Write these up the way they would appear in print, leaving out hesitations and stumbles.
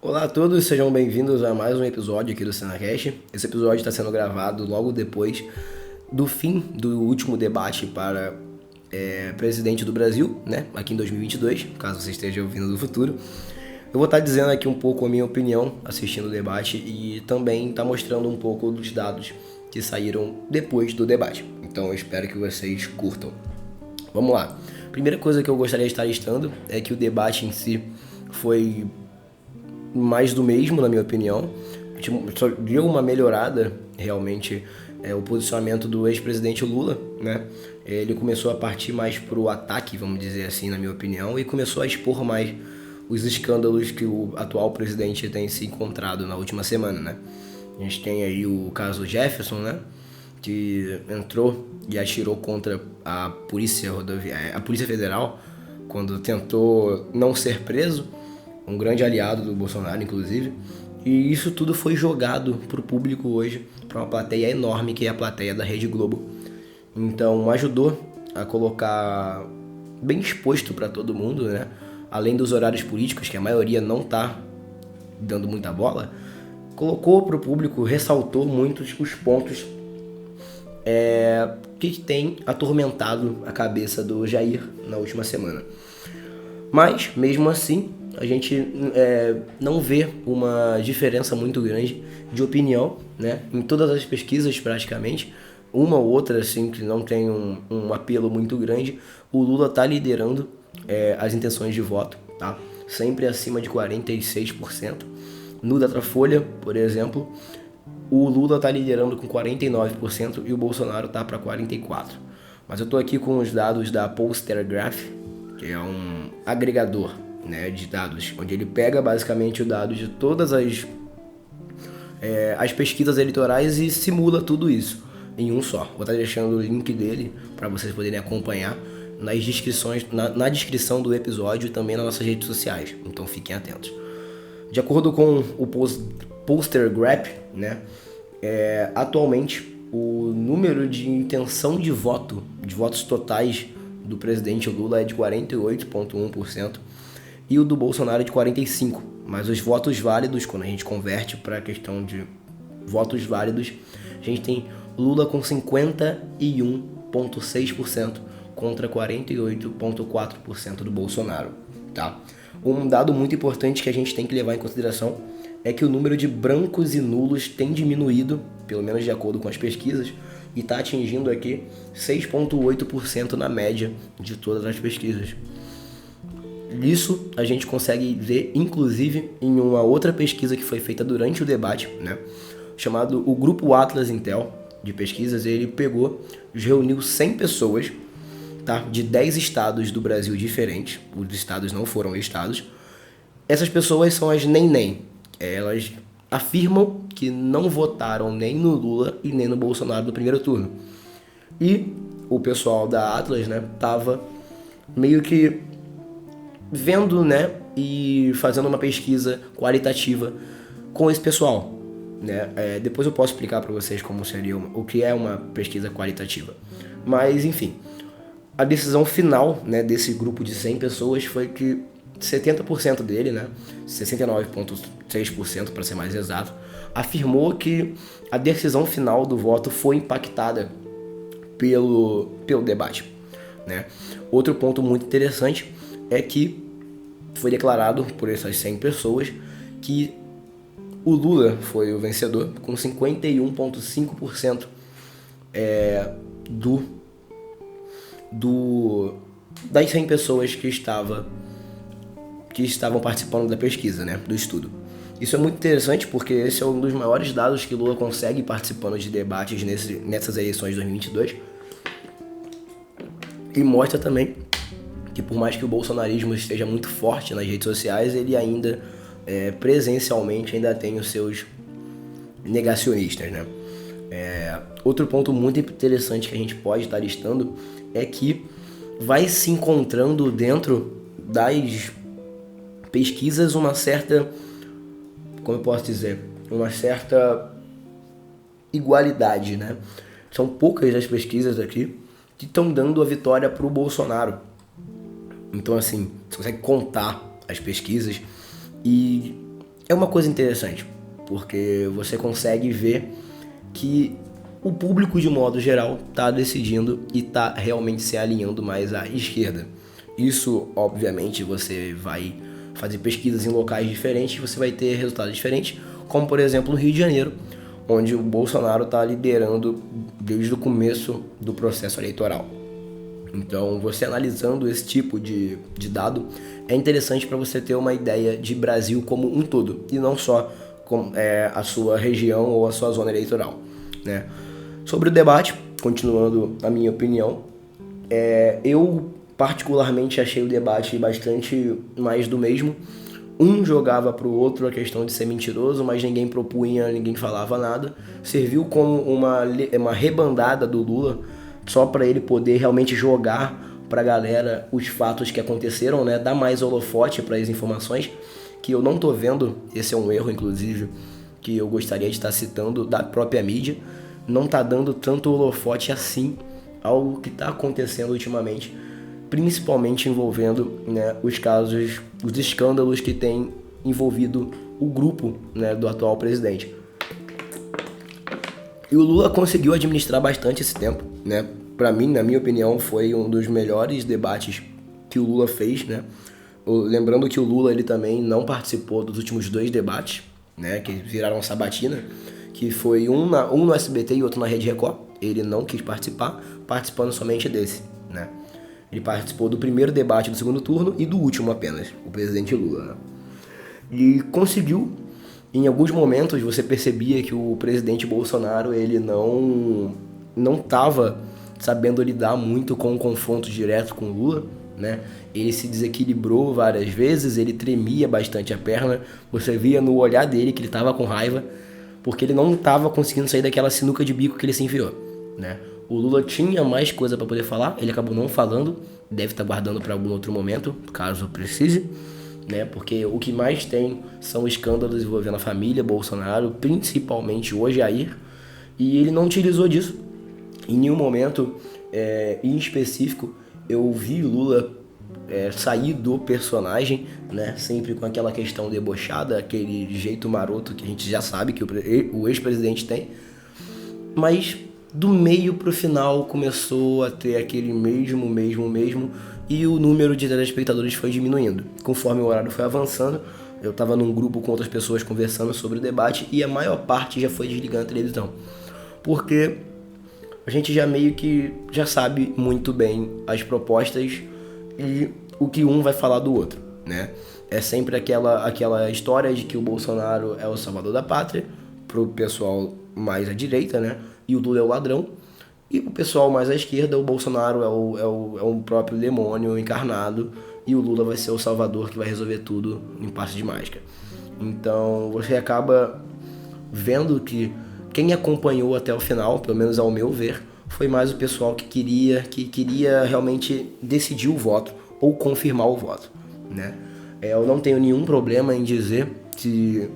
Olá a todos, sejam bem-vindos a mais um episódio aqui do SenaCast. Esse episódio está sendo gravado logo depois do fim do último debate para presidente do Brasil, né, aqui em 2022, caso você esteja ouvindo do futuro. Eu vou estar dizendo aqui um pouco a minha opinião assistindo o debate e também estar mostrando um pouco dos dados que saíram depois do debate. Então eu espero que vocês curtam. Vamos lá. Primeira coisa que eu gostaria de estar listando é que o debate em si foi mais do mesmo, na minha opinião. Só deu uma melhorada, realmente, o posicionamento do ex-presidente Lula, né? Ele começou a partir mais pro ataque, vamos dizer assim, na minha opinião, e começou a expor mais os escândalos que o atual presidente tem se encontrado na última semana, né? A gente tem aí o caso Jefferson, né? Que entrou e atirou contra a Polícia Rodoviária, a Polícia Federal, quando tentou não ser preso, um grande aliado do Bolsonaro, inclusive. E isso tudo foi jogado para o público hoje, para uma plateia enorme, que é a plateia da Rede Globo. Então ajudou a colocar bem exposto para todo mundo, né? Além dos horários políticos, que a maioria não está dando muita bola, colocou para o público, ressaltou muitos os pontos que tem atormentado a cabeça do Jair na última semana. Mas, mesmo assim, a gente não vê uma diferença muito grande de opinião, né? Em todas as pesquisas, praticamente, uma ou outra, assim, que não tem um apelo muito grande, o Lula está liderando as intenções de voto, tá? Sempre acima de 46%. No Datafolha, por exemplo, o Lula está liderando com 49% e o Bolsonaro está para 44%. Mas eu estou aqui com os dados da Pollster Graph, que é um agregador, né, de dados, onde ele pega basicamente o dado de todas as pesquisas eleitorais e simula tudo isso em um só. Vou estar deixando o link dele para vocês poderem acompanhar nas descrições, na descrição do episódio e também nas nossas redes sociais. Então fiquem atentos. De acordo com o Pollster Graph, né, atualmente o número de intenção de voto, de votos totais do presidente Lula é de 48,1% e o do Bolsonaro é de 45%. Mas os votos válidos, quando a gente converte para a questão de votos válidos, a gente tem Lula com 51,6% contra 48,4% do Bolsonaro, tá? Um dado muito importante que a gente tem que levar em consideração é que o número de brancos e nulos tem diminuído, pelo menos de acordo com as pesquisas, e está atingindo aqui 6,8% na média de todas as pesquisas. Isso a gente consegue ver, inclusive, em uma outra pesquisa que foi feita durante o debate, né, chamado o Grupo Atlas Intel de pesquisas. Ele reuniu 100 pessoas, tá, de 10 estados do Brasil diferentes. Os estados não foram listados. Essas pessoas são as nem. Elas afirmam que não votaram nem no Lula e nem no Bolsonaro no primeiro turno. E o pessoal da Atlas, né, tava meio que vendo, né, e fazendo uma pesquisa qualitativa com esse pessoal, né? Depois eu posso explicar para vocês como seria o que é uma pesquisa qualitativa. Mas, enfim, a decisão final, né, desse grupo de 100 pessoas foi que 70% dele, né, 69,6% para ser mais exato, afirmou que a decisão final do voto foi impactada pelo debate, né? Outro ponto muito interessante é que foi declarado por essas 100 pessoas que o Lula foi o vencedor com 51,5% das 100 pessoas que estavam participando da pesquisa, né, do estudo. Isso é muito interessante porque esse é um dos maiores dados que Lula consegue participando de debates nessas eleições de 2022. E mostra também que por mais que o bolsonarismo esteja muito forte nas redes sociais, ele ainda, presencialmente, ainda tem os seus negacionistas, né? Outro ponto muito interessante que a gente pode estar listando é que vai se encontrando dentro das pesquisas uma certa, como eu posso dizer, uma certa igualdade, né? São poucas as pesquisas aqui que estão dando a vitória para o Bolsonaro. Então, assim, você consegue contar as pesquisas e é uma coisa interessante, porque você consegue ver que o público, de modo geral, está decidindo e está realmente se alinhando mais à esquerda. Isso, obviamente, você vai fazer pesquisas em locais diferentes, você vai ter resultados diferentes, como, por exemplo, no Rio de Janeiro, onde o Bolsonaro está liderando desde o começo do processo eleitoral. Então, você analisando esse tipo de dado, é interessante para você ter uma ideia de Brasil como um todo, e não só com, a sua região ou a sua zona eleitoral, né? Sobre o debate, continuando a minha opinião, eu particularmente achei o debate bastante mais do mesmo. Um jogava pro outro a questão de ser mentiroso, mas ninguém propunha, ninguém falava nada. Serviu como uma rebandada do Lula, só para ele poder realmente jogar pra galera os fatos que aconteceram, né? Dar mais holofote para as informações, que eu não tô vendo, esse é um erro, inclusive, que eu gostaria de estar citando, da própria mídia, não tá dando tanto holofote assim ao que tá acontecendo ultimamente, principalmente envolvendo, né, os casos, os escândalos que tem envolvido o grupo, né, do atual presidente. E o Lula conseguiu administrar bastante esse tempo, né? Para mim, na minha opinião, foi um dos melhores debates que o Lula fez, né? Lembrando que o Lula ele também não participou dos últimos 2 debates, né, que viraram sabatina, que foi um no SBT e outro na Rede Record. Ele não quis participar, participando somente desse, né? Ele participou do primeiro debate do segundo turno e do último apenas, o presidente Lula, né? E conseguiu, em alguns momentos você percebia que o presidente Bolsonaro ele não estava sabendo lidar muito com o confronto direto com o Lula, né? Ele se desequilibrou várias vezes, ele tremia bastante a perna, você via no olhar dele que ele estava com raiva, porque ele não estava conseguindo sair daquela sinuca de bico que ele se enfiou, né? O Lula tinha mais coisa para poder falar, ele acabou não falando, deve estar guardando para algum outro momento, caso precise, né? Porque o que mais tem são escândalos envolvendo a família Bolsonaro, principalmente o Jair, e ele não utilizou disso. Em nenhum momento em específico eu vi Lula sair do personagem, né? Sempre com aquela questão debochada, aquele jeito maroto que a gente já sabe que o ex-presidente tem, mas do meio pro final começou a ter aquele mesmo, e o número de telespectadores foi diminuindo. Conforme o horário foi avançando, eu estava num grupo com outras pessoas conversando sobre o debate e a maior parte já foi desligando a televisão, porque a gente já meio que já sabe muito bem as propostas e o que um vai falar do outro, né? É sempre aquela história de que o Bolsonaro é o salvador da pátria, pro pessoal mais à direita, né? E o Lula é o ladrão. E o pessoal mais à esquerda, o Bolsonaro é o próprio demônio encarnado, e o Lula vai ser o salvador que vai resolver tudo em passe de mágica. Então você acaba vendo que quem acompanhou até o final, pelo menos ao meu ver, foi mais o pessoal que queria realmente decidir o voto ou confirmar o voto, né? Eu não tenho nenhum problema em dizer que,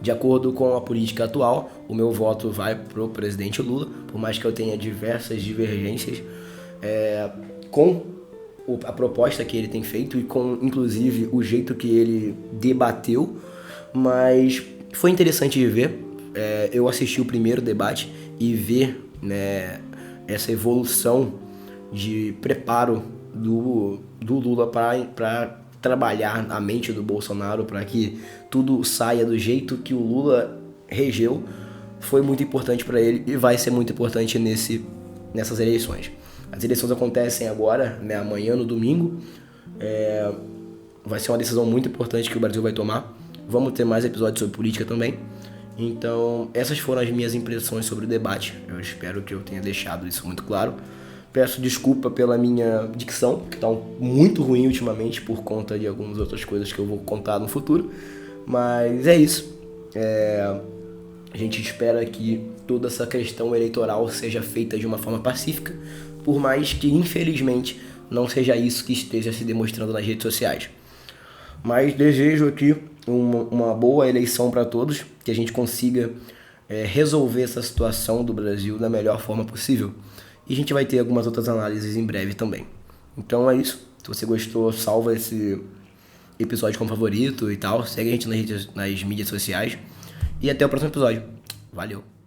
de acordo com a política atual, o meu voto vai pro presidente Lula, por mais que eu tenha diversas divergências com a proposta que ele tem feito e com, inclusive, o jeito que ele debateu, mas foi interessante de ver. Eu assisti o primeiro debate e ver, né, essa evolução de preparo do Lula para trabalhar a mente do Bolsonaro para que tudo saia do jeito que o Lula regeu, foi muito importante para ele e vai ser muito importante nessas eleições. As eleições acontecem agora, né, amanhã, no domingo. Vai ser uma decisão muito importante que o Brasil vai tomar. Vamos ter mais episódios sobre política também. Então, essas foram as minhas impressões sobre o debate. Eu espero que eu tenha deixado isso muito claro. Peço desculpa pela minha dicção, que está muito ruim ultimamente por conta de algumas outras coisas que eu vou contar no futuro. Mas é isso. A gente espera que toda essa questão eleitoral seja feita de uma forma pacífica, por mais que, infelizmente, não seja isso que esteja se demonstrando nas redes sociais. Mas desejo aqui uma boa eleição para todos, que a gente consiga resolver essa situação do Brasil da melhor forma possível. E a gente vai ter algumas outras análises em breve também. Então é isso. Se você gostou, salva episódio como favorito e tal. Segue a gente nas mídias sociais. E até o próximo episódio. Valeu!